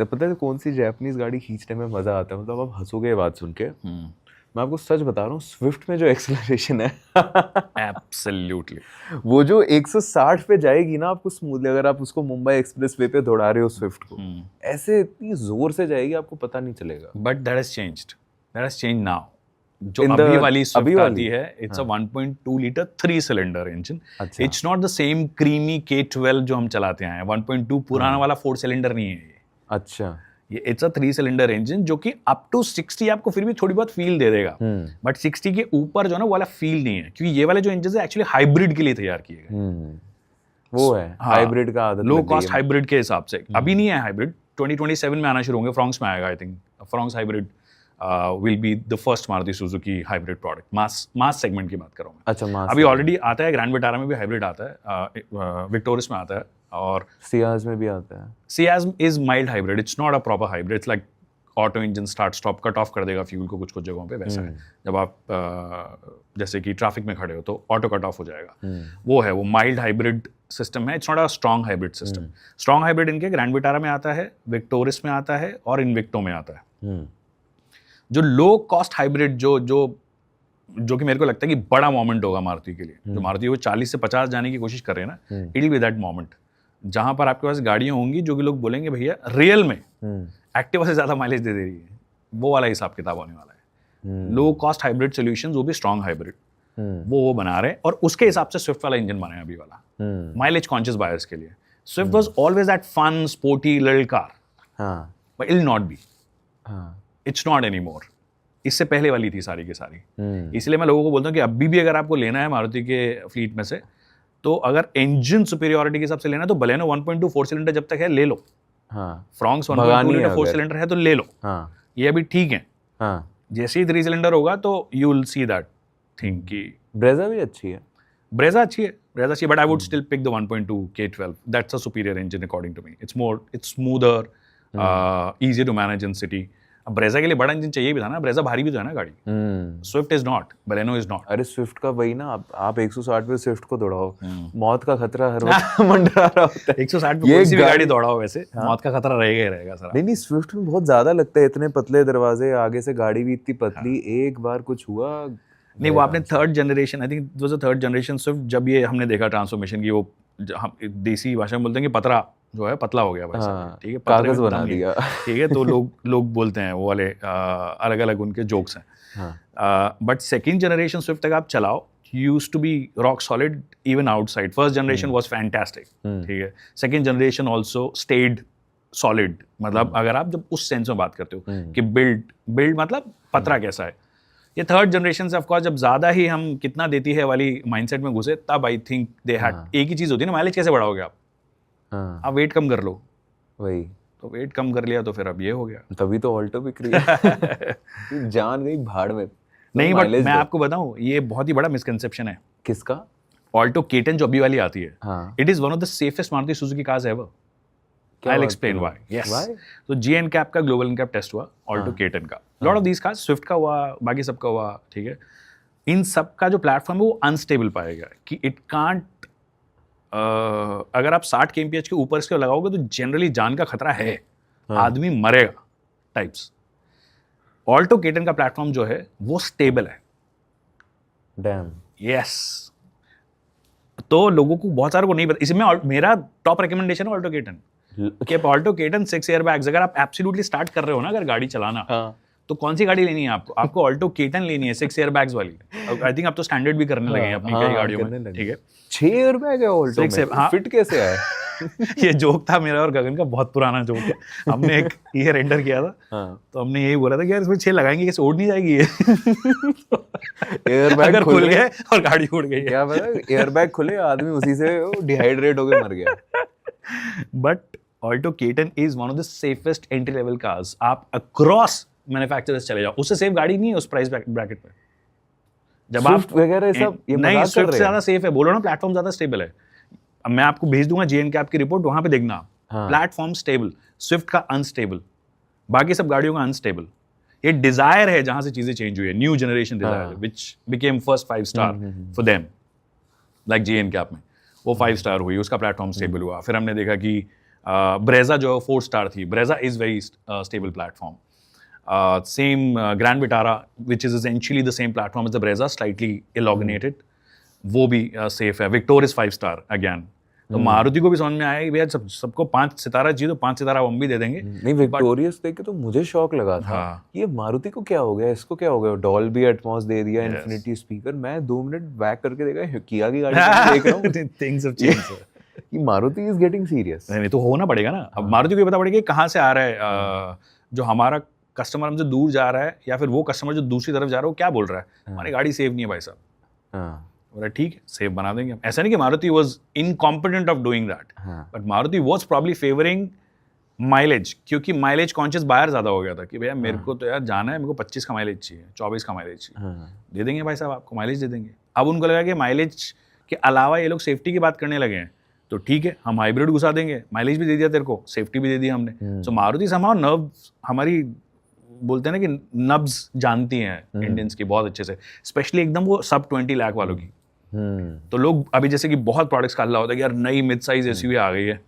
पता है कौन सी जापानीज गाड़ी खींचने में मजा आता है, मतलब आप हंसोगे ये बात सुन के। मैं आपको सच बता रहा हूँ, स्विफ्ट में जो एक्सेलरेशन है एब्सोल्युटली, वो जो 160 पे जाएगी ना आपको स्मूथली, अगर आप उसको मुंबई एक्सप्रेस वे पे दौड़ा रहे हो स्विफ्ट को, ऐसे इतनी जोर से जाएगी आपको पता नहीं चलेगा। But that has changed now. जो In अभी the- वाली अभी स्विफ्ट वाली? आती है, it's a 1.2 litre 3 cylinder engine. अच्छा। It's not the same creamy K12 जो हम चलाते हैं। 1.2 पुराना वाला 4 सिलेंडर नहीं है ये। अच्छा। ये इट्स अ 3 सिलेंडर इंजन जो कि अप टू 60 आपको फिर भी थोड़ी बहुत फील दे देगा, बट 60 के ऊपर जो है ना वो वाला फील नहीं है, क्योंकि ये वाले जो इंजन है एक्चुअली हाइब्रिड के लिए तैयार किए गए। वो है हाइब्रिड का आदत लो लग गई कॉस्ट है। हाइब्रिड के हिसाब से अभी नहीं है हाइब्रिड, 2027 में आना शुरू होंगे, फ्रॉन्क्स में आएगा I think. Fronx hybrid will be the first Maruti Suzuki hybrid product, mass segment की बात कर रहा हूँ मैं। अच्छा, मास अभी ऑलरेडी आता है, ग्रैंड विटारा में भी हाइब्रिड आता है, विक्टोरिस में आता है, और सियाज में भी आता है। Ciaz is mild hybrid, it's not a proper hybrid, it's like auto engine start stop cut off कर देगा फ्यूल को कुछ कुछ जगहों पे, वैसा है। जब आप जैसे कि ट्रैफिक में खड़े हो तो ऑटो कट ऑफ हो जाएगा, वो है, वो माइल्ड हाइब्रिड सिस्टम है। It's not a strong hybrid system. Strong hybrid इनके ग्रैंड विटारा में आता है, विक्टोरिस में आता है, और इनविक्टो में आता है। जो लो कॉस्ट हाइब्रिड जो कि मेरे को लगता है कि बड़ा मोमेंट होगा मारुति के लिए, जो मारुति वो 40 से 50 जाने की कोशिश कर रहे हैं ना, it will be that moment जहां पर आपके पास गाड़ियां होंगी जो कि लोग बोलेंगे भैया रियल में एक्टिवा से ज्यादा माइलेज दे रही है, वो वाला हिसाब किताब होने वाला है। लो कॉस्ट हाइब्रिड सॉल्यूशंस, वो भी स्ट्रॉन्ग हाइब्रिड, वो बना रहे हैं, और उसके हिसाब से स्विफ्ट वाला इंजन बना है अभी वाला, माइलेज कॉन्शियस बायर्स के लिए। Swift was always that fun sporty little car, but it will not be, it's not any more. इससे पहले वाली थी सारी की सारी। इसलिए मैं लोगों को बोलता हूँ कि अभी भी अगर आपको लेना है मारुति के फ्लीट में से, तो अगर इंजन सुपीरियोरिटी के हिसाब से लेना है तो बलेनो 1.2 4 सिलेंडर जब तक है ले लो, फ्रॉन्क्स 1.2 लीटर 4 सिलेंडर है तो ले लो, ये अभी ठीक है। जैसे ही 3 सिलेंडर होगा तो you will see that thing की ब्रेजा भी अच्छी है। ब्रेजा अच्छी है, but I would still pick the 1.2 K12, that's a superior engine according to me. It's smoother, easy to manage in city. अब ब्रेजा के लिए बड़ा इंजन चाहिए भी था ना, ब्रेजा भारी भी तो है ना गाड़ी। Swift is not, Baleno is not. अरे स्विफ्ट का वही ना, आप 160 पे स्विफ्ट को दौड़ाओ, मौत का खतरा हर वक्त मंडरा रहा होता है। 160 पे कोई सी भी गाड़ी दौड़ाओ वैसे मौत का खतरा रहेगा ही रहेगा सर। नहीं, स्विफ्ट में बहुत ज्यादा लगता है, इतने पतले दरवाजे, आगे से गाड़ी भी इतनी पतली, एक बार कुछ हुआ नहीं। वो आपने third generation, I think was the third generation Swift, जब ये हमने देखा ट्रांसफॉर्मेशन की, वो हम देसी भाषा में बोलते हैं कि पतरा जो है पतला हो गया भाई साहब, ठीक है, कागज बना दिया, ठीक है, तो लोग बोलते हैं वो वाले अलग अलग उनके जोक्स हैं। बट सेकंड जनरेशन स्विफ्ट तक आप चलाओ, used to be rock solid even outside. First generation was fantastic, ठीक है, second generation also stayed solid. मतलब अगर आप जब उस सेंस में बात करते हो कि बिल्ड मतलब पतरा कैसा है, ये थर्ड जनरेशन से ऑफकोर्स जब ज्यादा ही हम कितना देती है वाली माइंडसेट में घुसे, तब आई थिंक दे हैड। एक ही चीज होती है ना, माइलेज कैसे बढ़ाओगे आप वेट कम कर लो, वही तो वेट कम कर लिया तो फिर अब ये हो गया, तभी तो ऑल्टो बिक रही है। जान गई भाड़ में। नहीं, बट मैं आपको बताऊं, ये बहुत ही बड़ा मिसकंसेप्शन है। किसका? ऑल्टो K10 जो अभी वाली आती है, it is one of the safest Maruti Suzuki cars ever. I will explain why. Yes, तो GNCAP का ग्लोबल NCAP टेस्ट हुआ ऑल्टो K10 का, lot of these cars, Swift का हुआ, बाकी सबका हुआ, ठीक है। इन सब का जो प्लेटफॉर्म है वो अनस्टेबल पाएगा कि इट कांट, अगर आप 60 kmph के ऊपर इसके लगाओगे तो जनरली जान का खतरा है, आदमी मरेगा टाइप्स। ऑल्टो K10 का प्लेटफॉर्म जो है वो स्टेबल है। डैम। यस, तो लोगों को बहुत सारे को नहीं पता, इसमें मेरा टॉप रिकमेंडेशन है ऑल्टो K10 कि ऑल्टो K10 6 एयरबैग्स। अगर आप एब्सोल्युटली स्टार्ट कर रहे हो ना अगर गाड़ी चलाना, तो कौन सी गाड़ी लेनी है आपको ऑल्टो K10 लेनी है 6 एयरबैग्स वाली। आई थिंक आप तो स्टैंडर्ड भी करने लगे हैं अपनी कई गाड़ियों में, ठीक है। 6 एयरबैग है ऑल्टो में, फिट कैसे आया? ये जोक था मेरा और गगन का, बहुत पुराना जोक है। हमने एक ईयर एंटर किया था, तो हमने यही बोला था कि यार इसमें 6 लगाएंगे कैसे, उड़ नहीं जाएगी ये। एयरबैग अगर खुल गए और गाड़ी उड़ गई, क्या पता एयरबैग खुले आदमी उसी से डिहाइड्रेट होकर मर गया। But Alto K10 is one of the safest entry level cars. आप अक्रॉस मैन्युफैक्चरर्स चले जाओ, उससे सेफ गाड़ी नहीं है उस प्राइस ब्रैकेट में। जब आप वगैरह सब ये नहीं, स्विफ्ट से ज्यादा सेफ है, बोलो ना, प्लेटफॉर्म ज्यादा स्टेबल है। अब मैं आपको भेज दूंगा GNCAP की रिपोर्ट, वहां पे देखना, प्लेटफॉर्म स्टेबल, स्विफ्ट का अनस्टेबल, बाकी सब गाड़ियों का अनस्टेबल। ये डिजायर है जहां से चीजें चेंज हुई है, new generation Dzire which became first 5 star for them, like GNCAP में वो 5 स्टार हुई, उसका प्लेटफॉर्म स्टेबल हुआ। फिर हमने देखा कि ब्रेजा जो है 4 स्टार थी. Brezza is very stable platform. Same Grand Vitara, which is essentially the same platform as the Brezza, slightly elongated. वो भी सेफ है. Victor is 5 star again. तो मारुति को भी समझ में आया कि भैया सबको 5 सितारा चाहिए तो 5 सितारा हम भी दे देंगे. नहीं, विक्टोरियस देख के तो मुझे शौक लगा था कि ये मारुति को क्या हो गया, इसको क्या हो गया. डॉल्बी एटमॉस दे दिया, इन्फिनिटी स्पीकर. मैं 2 मिनट बैक करके देखा किया की गाड़ी देख रहा हूँ. Things have changed. कि मारुति इज गेटिंग सीरियस. नहीं तो होना पड़ेगा ना. अब मारुति को ये पता पड़ेगा कि कहाँ से आ रहा है, जो हमारा कस्टमर हमसे दूर जा रहा है या फिर वो कस्टमर जो दूसरी तरफ जा रहा है वो क्या बोल रहा है. हमारी गाड़ी सेफ नहीं है भाई साहब. बोला ठीक है सेफ बना देंगे हम. ऐसा नहीं कि Maruti was incompetent of doing that, but Maruti was probably favouring mileage, क्योंकि माइलेज कॉन्शियस बायर ज्यादा हो गया था कि भैया मेरे को तो यार जाना है, मेरे को 25 का माइलेज चाहिए, 24 का माइलेज चाहिए. दे देंगे भाई साहब, आपको माइलेज दे देंगे. अब उनको लगा कि माइलेज के अलावा ये लोग सेफ्टी की बात करने लगे हैं, तो ठीक है हम हाइब्रिड घुसा देंगे, माइलेज भी दे दिया तेरे को, सेफ्टी भी दे दी हमने. सो मारुति समहाउ नर्व हमारी बोलते हैं ना कि नब्स जानती हैं इंडियंस की बहुत अच्छे से, स्पेशली एकदम वो सब 20 लाख वालों की. तो लोग अभी जैसे कि बहुत प्रोडक्ट्स का हल्ला होता है कि यार नई मिड साइज एसयूवी आ गई है,